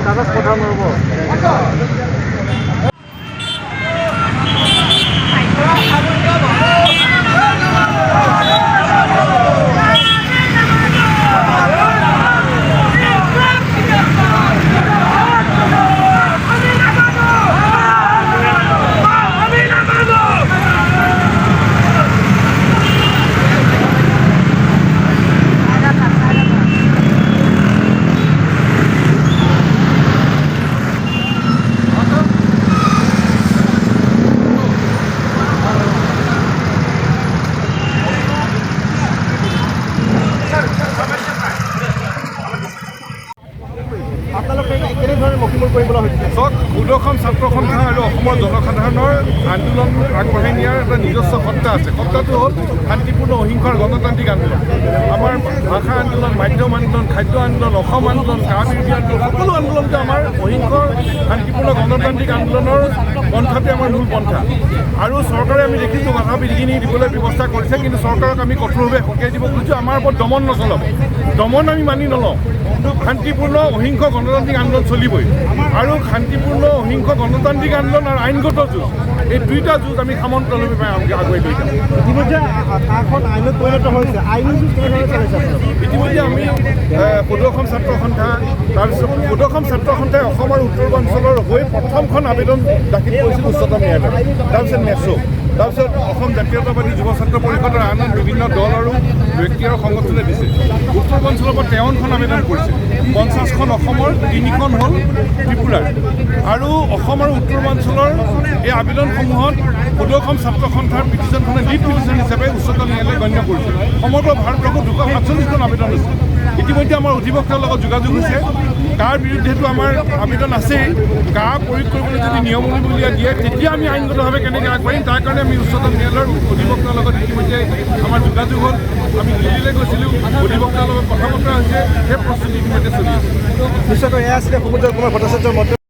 কাগজ পঠাম ৰ'ব। সুদৰ্শন ছাত্ৰ সন্থা আৰু অসমৰ জনসাধাৰণৰ আন্দোলন আগবঢ়াই নিয়াৰ এটা নিজস্ব সত্তা আছে। সত্তাটো হ'ল শান্তিপূৰ্ণ অহিংসাৰ গণতান্ত্ৰিক আন্দোলন। আমাৰ ভাষা আন্দোলন, মাধ্যম আন্দোলন, খাদ্য আন্দোলন, অসম আন্দোলন, কা বিৰোধী আন্দোলন, সকলো আন্দোলনতে আমাৰ অহিংসৰ শান্তিপূৰ্ণ গণতান্ত্ৰিক আন্দোলনৰ পন্থাটোৱে আমাৰ মূল পন্থা। আৰু চৰকাৰে আমি দেখিছোঁ বাধা বিঘিনি দিবলৈ ব্যৱস্থা কৰিছে, কিন্তু চৰকাৰক আমি কঠোৰভাৱে সকীয়াই দিব খুজিছোঁ। আমাৰ ওপৰত দমন নচলাব, দমন আমি মানি নলওঁ। শান্তিপূৰ্ণ অহিংস গণতান্ত্ৰিক আন্দোলন চলিবই, আৰু শান্তিপূৰ্ণ অহিংস গণতান্ত্ৰিক আন্দোলন আৰু আইনগত যুঁজ, এই দুইটা যুঁজ আমি সামন্তৰালভাৱে আগুৱাই লৈ যাম। ইতিমধ্যে কাখন আইনত পৰিণত হৈছে, আইনী যুঁজ কেনেদৰে চলিছে? ইতিমধ্যে আমি সুদৰ্শন ছাত্ৰ সন্থা, তাৰপিছত সুদৰ্শন ছাত্ৰ সন্থাই অসম আৰু উত্তৰ পূৰ্বাঞ্চলৰ হৈ প্ৰথমখন আবেদন দাখিল কৰিছিল উচ্চতম ন্যায়ালয়ত, তাৰপিছত নেচো, তাৰপিছত অসম জাতীয়তাবাদী যুৱ ছাত্ৰ পৰিষদৰ আন বিভিন্ন দল আৰু ব্যক্তি আৰু সংগঠনে দিছে। উত্তৰ পূৰ্বাঞ্চলৰ পৰা 53খন আবেদন কৰিছে, 50খন অসমৰ, 3খন হ'ল ত্ৰিপুৰাৰ। আৰু অসম আৰু উত্তৰ পূৰ্বাঞ্চলৰ এই আবেদনসমূহত সুদৰ্শন ছাত্ৰ সন্থাৰ পিটিশ্যনখনে লিড পিটিশ্যন হিচাপে উচ্চতম ন্যায়ালয়ে গণ্য কৰিছে। সমগ্ৰ ভাৰতবৰ্ষত 247খন আবেদন আছে। ইতিমধ্যে আমাৰ অধিবক্তাৰ লগত যোগাযোগ হৈছে। কাৰ বিৰুদ্ধেতো আমাৰ আবেদন আছেই, কা প্ৰয়োগ কৰিবলৈ যদি নিয়মাৱলী দিয়ে তেতিয়া আমি আইনগতভাৱে কেনেকৈ আগবাঢ়িম, তাৰ কাৰণে আমি উচ্চতম ন্যায়ালয়ৰ অধিবক্তাৰ লগত ইতিমধ্যে আমাৰ যোগাযোগ হ'ল। আমি দিল্লীলৈ গৈছিলোঁ, অধিবক্তাৰ লগত কথা বতৰা হৈছে, সেই প্ৰস্তুতি ইতিমধ্যে চলি আছে। নিশ্চয়কৈ এয়া আছিলে সমুদ্ৰ কুমাৰ ভট্টাচাৰ্যৰ মত।